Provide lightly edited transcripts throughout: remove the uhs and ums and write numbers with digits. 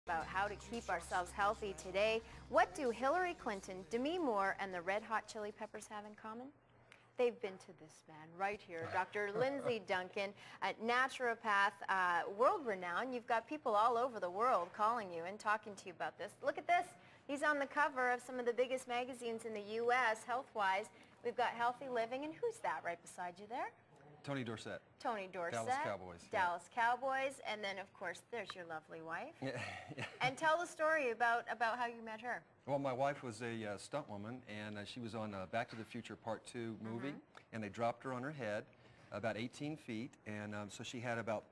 About how to keep ourselves healthy today. What do Hillary Clinton, Demi Moore, and the Red Hot Chili Peppers have in common? They've been to this man right here, Dr. Lindsey Duncan, a naturopath, world-renowned. You've got people all over the world calling you and talking to you about this. Look at this. He's on the cover of some of the biggest magazines in the U.S., health-wise. We've got Healthy Living, and who's that right beside you there? Tony Dorsett. Tony Dorsett. Dallas Cowboys. Dallas Cowboys. And then, of course, there's your lovely wife. Yeah. And tell the story about how you met her. Well, my wife was a stunt woman, and she was on Back to the Future Part 2 movie, and they dropped her on her head about 18 feet, and so she had about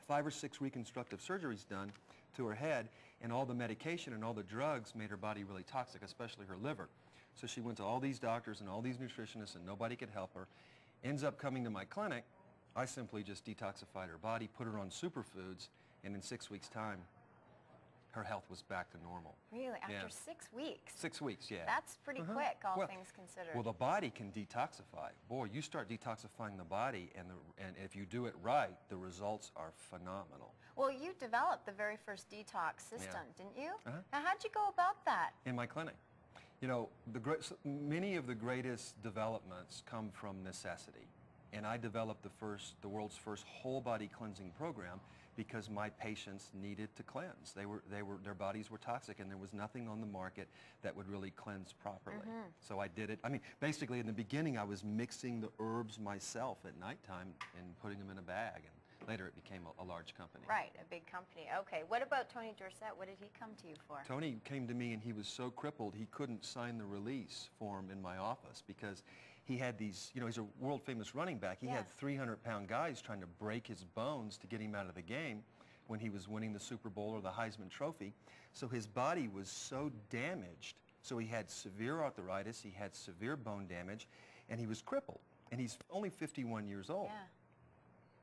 5 or 6 reconstructive surgeries done to her head, and all the medication and all the drugs made her body really toxic, especially her liver. So she went to all these doctors and all these nutritionists, and nobody could help her. Ends up coming to my clinic. I simply just detoxified her body, put her on superfoods, and in 6 weeks' time, her health was back to normal. Really? After Yeah. 6 weeks? 6 weeks, yeah. That's pretty quick, all things considered. Well, the body can detoxify. Boy, you start detoxifying the body, and if you do it right, the results are phenomenal. Well, you developed the very first detox system, didn't you? Uh-huh. Now, how'd you go about that? In my clinic. You know, many of the greatest developments come from necessity. And I developed the world's first whole body cleansing program because my patients needed to cleanse. Their bodies were toxic, and there was nothing on the market that would really cleanse properly. So I did it. I mean, basically in the beginning I was mixing the herbs myself at nighttime and putting them in a bag, and later it became a large company. Right, a big company. Okay, what about Tony Dorsett? What did he come to you for? Tony came to me, and he was so crippled he couldn't sign the release form in my office because he had these, you know, he's a world famous running back. He had 300-pound guys trying to break his bones to get him out of the game when he was winning the Super Bowl or the Heisman Trophy. So his body was so damaged. So he had severe arthritis, he had severe bone damage, and he was crippled. And he's only 51 years old.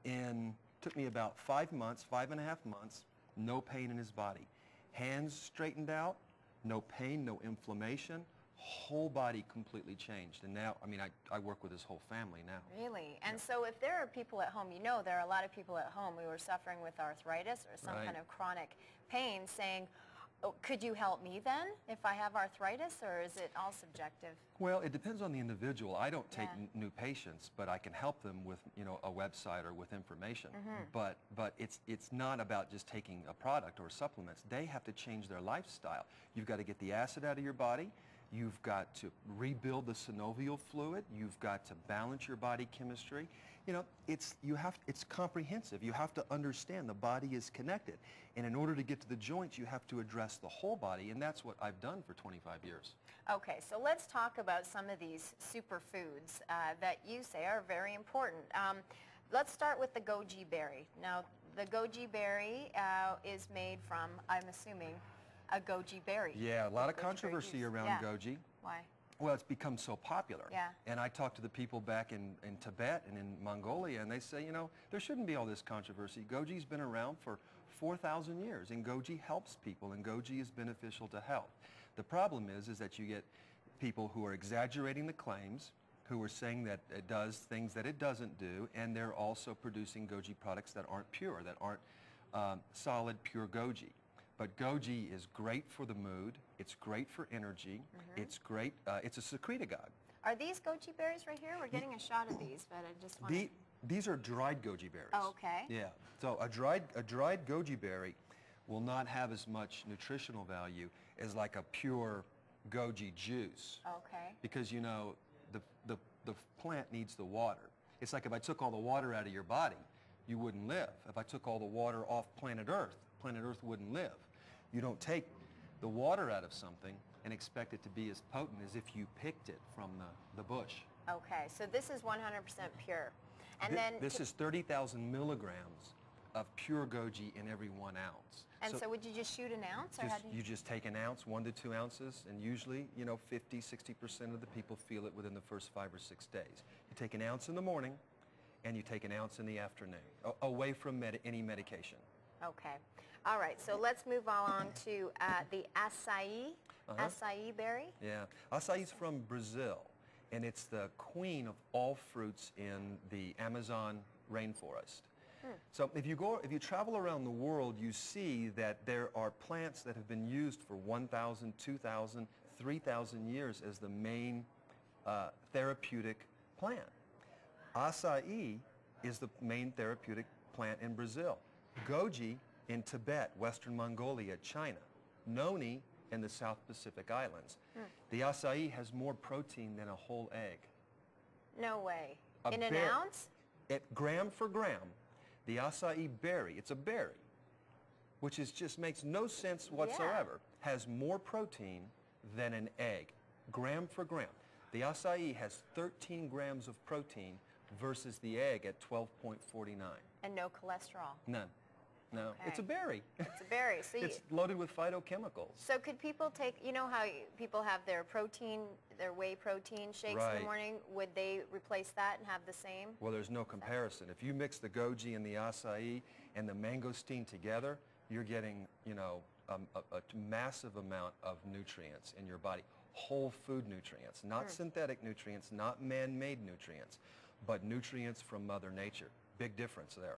Yeah. And took me about 5 months, 5.5 months, no pain in his body. Hands straightened out, no pain, no inflammation, whole body completely changed. And now, I mean, I work with his whole family now. Really? And so if there are people at home, you know there are a lot of people at home who are suffering with arthritis or some kind of chronic pain saying, oh, could you help me then if I have arthritis, or is it all subjective? Well, it depends on the individual. I don't take new patients, but I can help them with, you know, a website or with information. But it's not about just taking a product or supplements. They have to change their lifestyle. You've got to get the acid out of your body. You've got to rebuild the synovial fluid. You've got to balance your body chemistry. You know, it's comprehensive. You have to understand the body is connected. And in order to get to the joints, you have to address the whole body, and that's what I've done for 25 years. Okay, so let's talk about some of these superfoods that you say are very important. Let's start with the goji berry. Now, the goji berry is made from, I'm assuming, a goji berry. Yeah, a lot of controversy around goji. Why? Well, it's become so popular. Yeah. And I talk to the people back in Tibet and in Mongolia, and they say, you know, there shouldn't be all this controversy. Goji's been around for 4,000 years, and goji helps people, and goji is beneficial to health. The problem is that you get people who are exaggerating the claims, who are saying that it does things that it doesn't do, and they're also producing goji products that aren't pure, that aren't solid, pure goji. But goji is great for the mood, it's great for energy, it's great, it's a secretagogue. Are these goji berries right here? We're getting a shot of these, but I just want to... These are dried goji berries. Oh, okay. Yeah, so a dried goji berry will not have as much nutritional value as like a pure goji juice. Okay. Because, you know, the plant needs the water. It's like if I took all the water out of your body, you wouldn't live. If I took all the water off planet Earth wouldn't live. You don't take the water out of something and expect it to be as potent as if you picked it from the bush. Okay, so this is 100% pure. And this is 30,000 milligrams of pure goji in every 1 ounce. And so would you just shoot an ounce? Or you just take an ounce, 1 to 2 ounces, and usually, you know, 50–60% of the people feel it within the first 5 or 6 days. You take an ounce in the morning, and you take an ounce in the afternoon, away from any medication. Okay. All right, so let's move on to the acai, acai berry. Yeah, acai is from Brazil, and it's the queen of all fruits in the Amazon rainforest. So if you travel around the world, you see that there are plants that have been used for 1,000, 2,000, 3,000 years as the main therapeutic plant. Acai is the main therapeutic plant in Brazil. Goji in Tibet, Western Mongolia, China. Noni in the South Pacific Islands. The acai has more protein than a whole egg. No way. A In an bear- ounce? Gram for gram, the acai berry, it's a berry, which just makes no sense whatsoever, has more protein than an egg, gram for gram. The acai has 13 grams of protein versus the egg at 12.49. And no cholesterol. None. No, Okay. it's a berry. It's a berry. So It's loaded with phytochemicals. So could people take, you know how people have their protein, their whey protein shakes in Right. the morning? Would they replace that and have the same? Well, there's no comparison. If you mix the goji and the acai and the mangosteen together, you're getting, you know, a massive amount of nutrients in your body. Whole food nutrients, not synthetic nutrients, not man-made nutrients, but nutrients from Mother Nature. Big difference there.